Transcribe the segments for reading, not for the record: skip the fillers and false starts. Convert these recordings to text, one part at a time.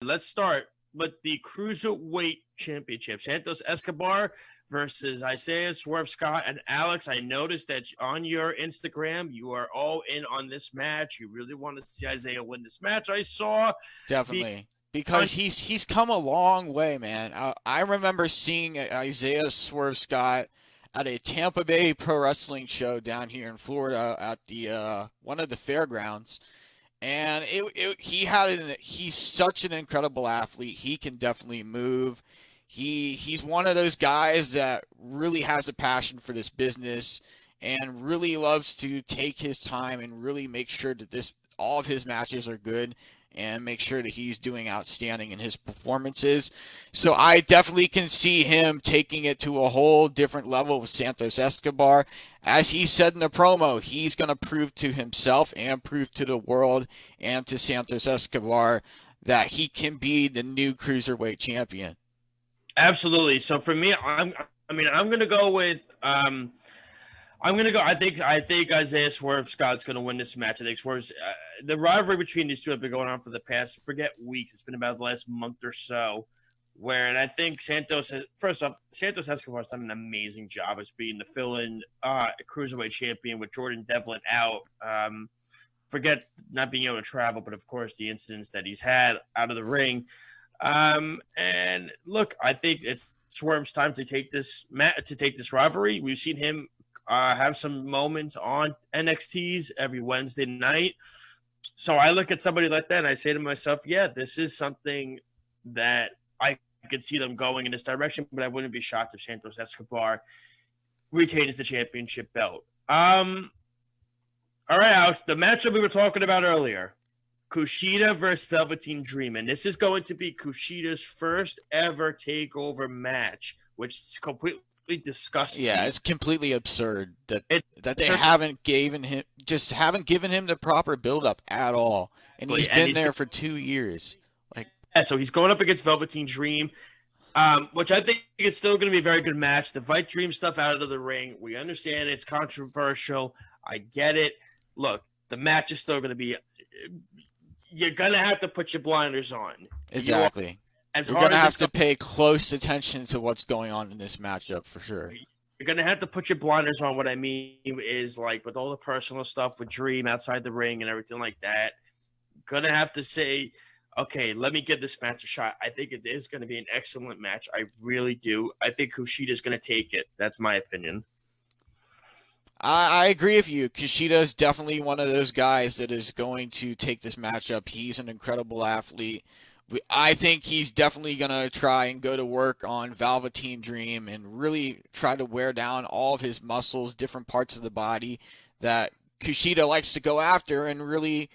let's start with the Cruiserweight Championship. Santos Escobar versus Isaiah Swerve Scott. And Alex, I noticed that on your Instagram, you are all in on this match. You really want to see Isaiah win this match. I saw Definitely. Because he's come a long way, man. I remember seeing Isaiah Swerve Scott at a Tampa Bay Pro Wrestling show down here in Florida at the one of the fairgrounds. And he's such an incredible athlete. He can definitely move. He's one of those guys that really has a passion for this business and really loves to take his time and really make sure that all of his matches are good and make sure that he's doing outstanding in his performances. So I definitely can see him taking it to a whole different level with Santos Escobar. As he said in the promo, he's going to prove to himself and prove to the world and to Santos Escobar that he can be the new Cruiserweight champion. Absolutely. So for me, I'm going to go with I think Isaiah Swerve Scott's going to win this match. I think Swerve's the rivalry between these two have been going on for the past weeks. It's been about the last month or so. And I think Santos Escobar has done an amazing job as being the fill-in cruiserweight champion with Jordan Devlin out. Forget not being able to travel, but of course the incidents that he's had out of the ring. And look, I think it's Swerve's time to take this rivalry. We've seen him have some moments on NXTs every Wednesday night. So I look at somebody like that and I say to myself, yeah, this is something that I could see them going in this direction, but I wouldn't be shocked if Santos Escobar retains the championship belt. All right, Alex, the matchup we were talking about earlier, Kushida versus Velveteen Dream, and this is going to be Kushida's first ever takeover match, which is completely disgusting. Yeah, it's completely absurd that they haven't given him the proper build up at all, and he's been there for 2 years. So he's going up against Velveteen Dream, which I think is still going to be a very good match. The Fight Dream stuff out of the ring, we understand it's controversial. I get it. Look, the match is still going to be. You're going to have to put your blinders on. Exactly. You're going to have to pay close attention to what's going on in this matchup for sure. You're going to have to put your blinders on. What I mean is, like, with all the personal stuff with Dream outside the ring and everything like that, going to have to say, okay, let me give this match a shot. I think it is going to be an excellent match. I really do. I think Kushida is going to take it. That's my opinion. I agree with you. Kushida is definitely one of those guys that is going to take this matchup. He's an incredible athlete. I think he's definitely going to try and go to work on Velveteen Dream and really try to wear down all of his muscles, different parts of the body that Kushida likes to go after and really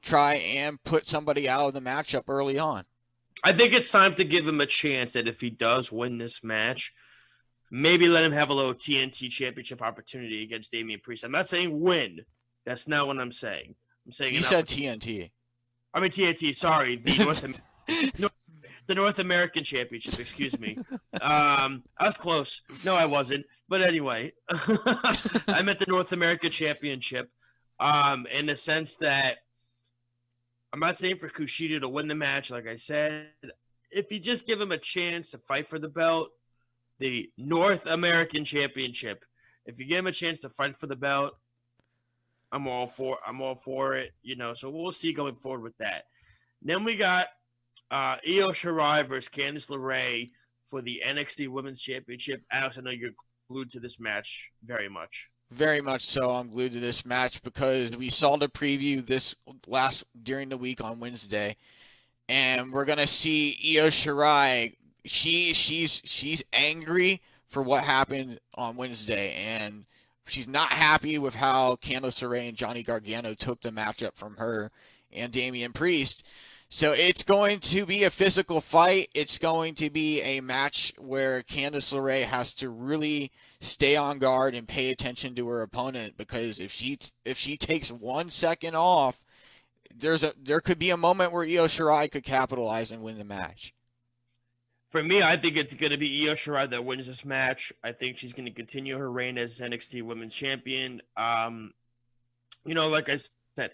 try and put somebody out of the matchup early on. I think it's time to give him a chance that if he does win this match, maybe let him have a little TNT championship opportunity against Damian Priest. I'm not saying win. That's not what I'm saying. I'm saying you said TNT. I mean TNT. Sorry, the North American Championship. Excuse me. I was close. No, I wasn't. But anyway, I meant the North American Championship. In the sense that I'm not saying for Kushida to win the match. Like I said, if you just give him a chance to fight for the belt, the North American Championship. If you give him a chance to fight for the belt, I'm all for it. So we'll see going forward with that. Then we got Io Shirai versus Candice LeRae for the NXT Women's Championship. Alex, I know you're glued to this match very much. Very much so. I'm glued to this match because we saw the preview during the week on Wednesday, and we're gonna see Io Shirai. She's angry for what happened on Wednesday, and she's not happy with how Candice LeRae and Johnny Gargano took the matchup from her and Damian Priest. So it's going to be a physical fight. It's going to be a match where Candice LeRae has to really stay on guard and pay attention to her opponent, because if she takes 1 second off, there could be a moment where Io Shirai could capitalize and win the match. For me, I think it's going to be Io Shirai that wins this match. I think she's going to continue her reign as NXT Women's Champion. Like I said,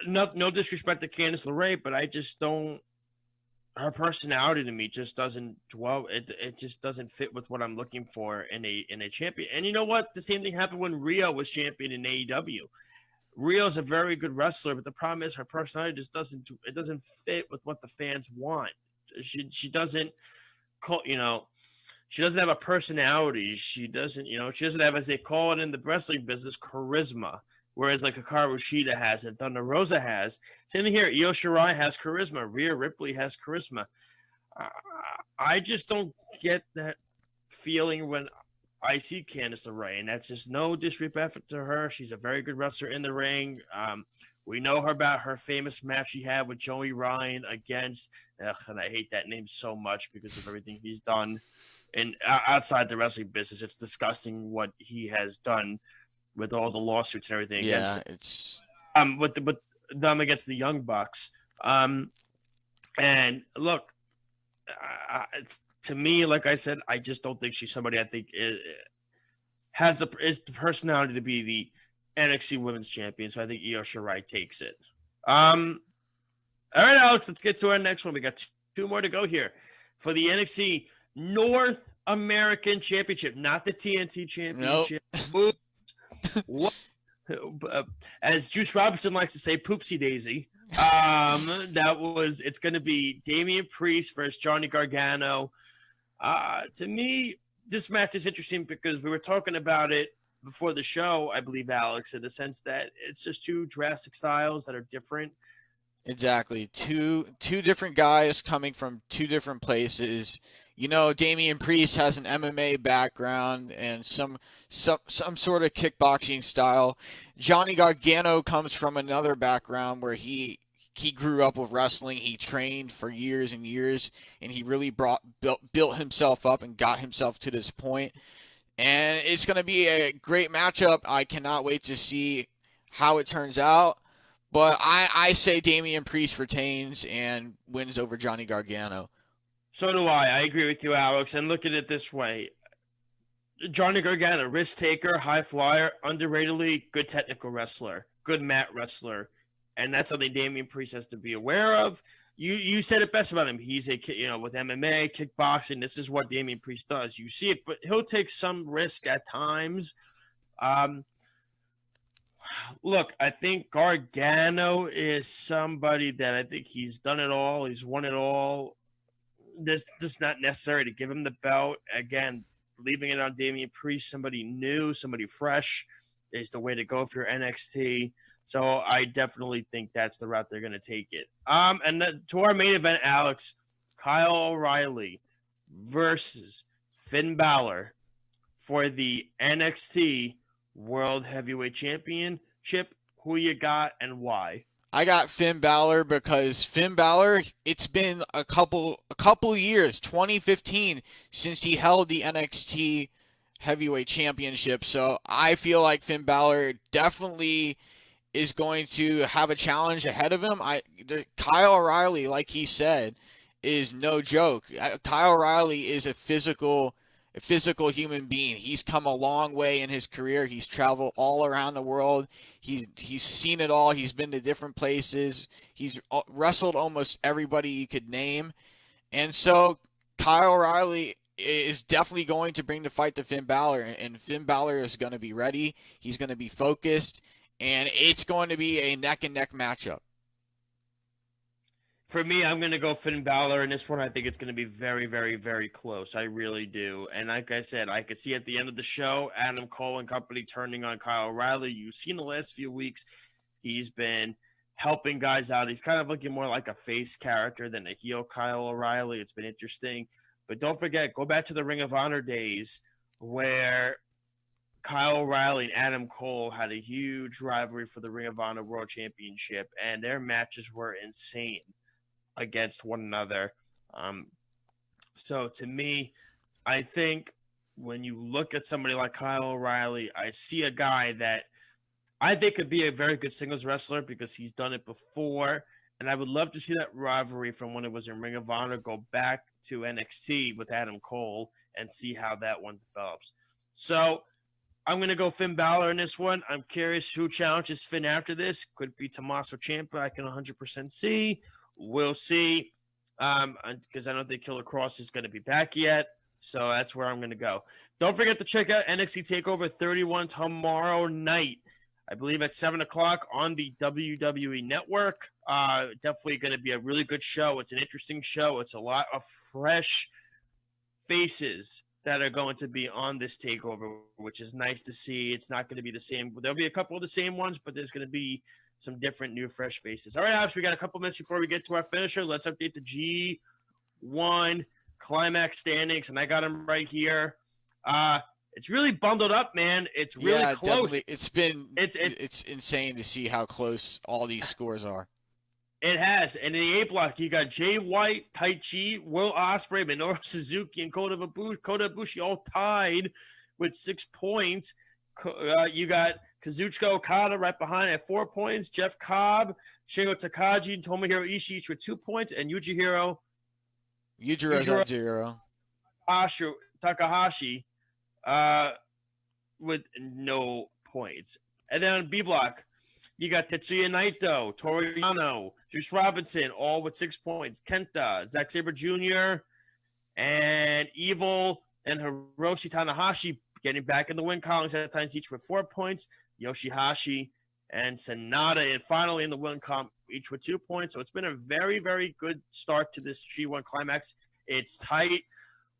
no disrespect to Candice LeRae, but I just don't her personality to me just doesn't dwell. It just doesn't fit with what I'm looking for in a champion. And you know what? The same thing happened when Rio was champion in AEW. Rio's a very good wrestler, but the problem is her personality just doesn't fit with what the fans want. She doesn't call, she doesn't have a personality. She doesn't have, as they call it in the wrestling business, charisma. Whereas like Hikaru Shida has and Thunder Rosa has. Same thing here. Io Shirai has charisma. Rhea Ripley has charisma. I just don't get that feeling when I see Candice LeRae, and that's just no disrespect to her. She's a very good wrestler in the ring. We know her about her famous match she had with Joey Ryan against, and I hate that name so much because of everything he's done. And outside the wrestling business, it's disgusting what he has done with all the lawsuits and everything. Yeah, against with them against the Young Bucks. And look, to me, like I said, I just don't think she's somebody I think is the personality to be the NXT Women's Champion. So I think Io Shirai takes it. All right, Alex, let's get to our next one. We got two more to go here for the NXT North American Championship, not the TNT Championship. Nope. What? As Juice Robinson likes to say, poopsie daisy. It's going to be Damian Priest versus Johnny Gargano. To me, this match is interesting because we were talking about it before the show, I believe, Alex, in the sense that it's just two drastic styles that are different. Exactly. Two different guys coming from two different places. Damian Priest has an MMA background and some sort of kickboxing style. Johnny Gargano comes from another background where he grew up with wrestling. He trained for years and years, and he really built himself up and got himself to this point. And it's going to be a great matchup. I cannot wait to see how it turns out. But I say Damian Priest retains and wins over Johnny Gargano. So do I. I agree with you, Alex. And look at it this way. Johnny Gargano, risk taker, high flyer, underratedly good technical wrestler, good mat wrestler. And that's something Damian Priest has to be aware of. You said it best about him. He's with MMA, kickboxing, this is what Damian Priest does. You see it, but he'll take some risk at times. Look, I think Gargano is somebody that I think he's done it all. He's won it all. This just not necessary to give him the belt. Again, leaving it on Damian Priest, somebody new, somebody fresh, is the way to go for your NXT. So I definitely think that's the route they're going to take it. And then to our main event, Alex, Kyle O'Reilly versus Finn Balor for the NXT World Heavyweight Championship. Who you got and why? I got Finn Balor because Finn Balor, it's been a couple years, 2015, since he held the NXT Heavyweight Championship. So I feel like Finn Balor definitely is going to have a challenge ahead of him. Kyle O'Reilly, like he said, is no joke. Kyle O'Reilly is a physical human being. He's come a long way in his career. He's traveled all around the world. He's seen it all. He's been to different places. He's wrestled almost everybody you could name. And so Kyle O'Reilly is definitely going to bring the fight to Finn Balor, and Finn Balor is going to be ready. He's going to be focused, and it's going to be a neck-and-neck matchup. For me, I'm going to go Finn Balor in this one. I think it's going to be very, very, very close. I really do. And like I said, I could see at the end of the show, Adam Cole and company turning on Kyle O'Reilly. You've seen the last few weeks, he's been helping guys out. He's kind of looking more like a face character than a heel Kyle O'Reilly. It's been interesting. But don't forget, go back to the Ring of Honor days where Kyle O'Reilly and Adam Cole had a huge rivalry for the Ring of Honor World Championship, and their matches were insane against one another. So to me, I think when you look at somebody like Kyle O'Reilly, I see a guy that I think could be a very good singles wrestler because he's done it before. And I would love to see that rivalry from when it was in Ring of Honor go back to NXT with Adam Cole and see how that one develops. So I'm going to go Finn Balor in this one. I'm curious who challenges Finn after this. Could be Tommaso Ciampa. I can 100% see. We'll see. because I don't think Killer Cross is going to be back yet. So that's where I'm going to go. Don't forget to check out NXT Takeover 31 tomorrow night. I believe at 7 o'clock on the WWE Network. Definitely going to be a really good show. It's an interesting show. It's a lot of fresh faces that are going to be on this takeover, which is nice to see. It's not going to be the same. There'll be a couple of the same ones, but there's going to be some different, new, fresh faces. All right, Alex, we got a couple minutes before we get to our finisher. Let's update the G1 Climax standings, and I got them right here. It's really bundled up, man. It's really close. Definitely. It's insane to see how close all these scores are. It has. And in the A block, you got Jay White, Taichi, Will Ospreay, Minoru Suzuki, and Kota Ibushi all tied with 6 points. You got Kazuchika Okada right behind at 4 points. Jeff Cobb, Shingo Takagi, and Tomohiro Ishii each with 2 points. And Yujiro's at 0. Takahashi with no points. And then on B block, you got Tetsuya Naito, Toru Yano, Juice Robinson, all with 6 points. Kenta, Zack Sabre Jr., and Evil and Hiroshi Tanahashi getting back in the win columns at times each with 4 points. Yoshihashi and Sonata, and finally in the win column each with 2 points. So it's been a very, very good start to this G1 Climax. It's tight.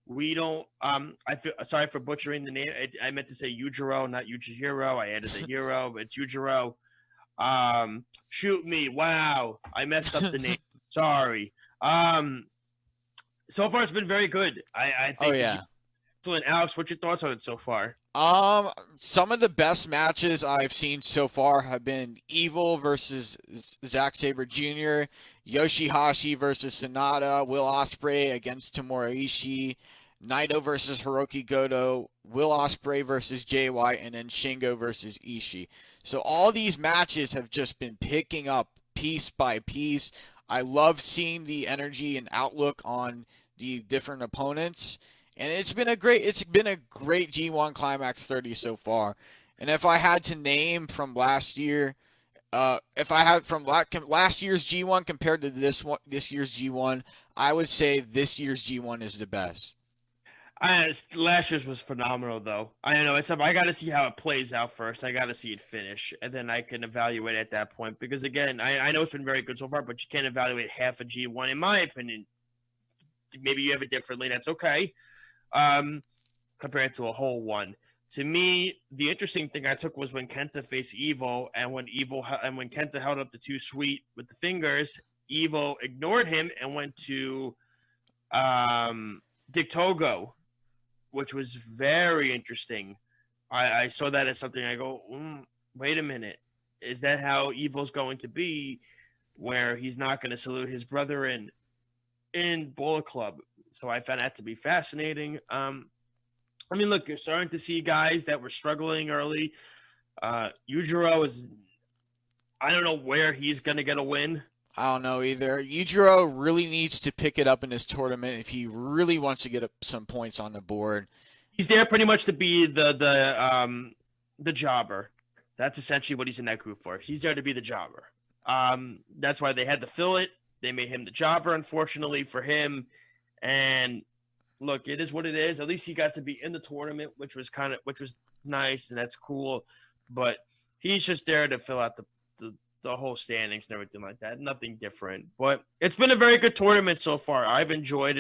We don't. I feel sorry for butchering the name. I meant to say Yujiro, not Yujihiro. I added the hero, but it's Yujiro. Shoot me. Wow. I messed up the name. Sorry. So far it's been very good. I think. Oh, yeah. Excellent. Alex, what's your thoughts on it so far? Some of the best matches I've seen so far have been Evil versus Zack Sabre Jr., Yoshihashi versus Sonata, Will Ospreay against Tomohiro Ishii, Naito versus Hiroki Goto, Will Ospreay versus Jay White, and then Shingo versus Ishii. So all these matches have just been picking up piece by piece. I love seeing the energy and outlook on the different opponents. And it's been a great G1 Climax 30 so far. And if I had to name from last year, last year's G1 compared to this year's G1, I would say this year's G1 is the best. Last year's was phenomenal, though. I know I got to see how it plays out first. I got to see it finish, and then I can evaluate at that point. Because again, I know it's been very good so far, but you can't evaluate half a G1, in my opinion. Maybe you have it differently. That's okay. Compared to a whole one. To me, the interesting thing I took was when Kenta faced Evil, and when Kenta held up the too sweet with the fingers, Evil ignored him and went to Dick Togo, which was very interesting. I saw that as something I go, wait a minute. Is that how Evil's going to be, where he's not going to salute his brother in Bullet Club? So I found that to be fascinating. I mean, look, you're starting to see guys that were struggling early. Yujiro is, I don't know where he's going to get a win. I don't know either. Yujiro really needs to pick it up in this tournament if he really wants to get some points on the board. He's there pretty much to be the jobber. That's essentially what he's in that group for. He's there to be the jobber. That's why they had to fill it. They made him the jobber, unfortunately for him. And look, it is what it is. At least he got to be in the tournament, which was nice, and that's cool. But he's just there to fill out the whole standings and everything like that. Nothing different. But it's been a very good tournament so far. I've enjoyed it.